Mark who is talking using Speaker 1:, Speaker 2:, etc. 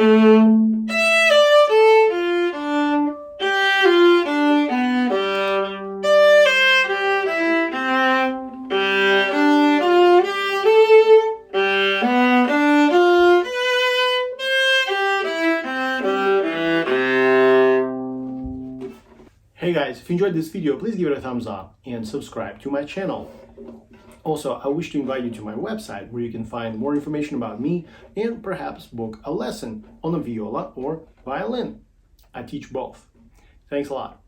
Speaker 1: Hey guys, if you enjoyed this video, please give it a thumbs up and subscribe to my channel. Also, I wish to invite you to my website where you can find more information about me and perhaps book a lesson on a viola or violin. I teach both. Thanks a lot.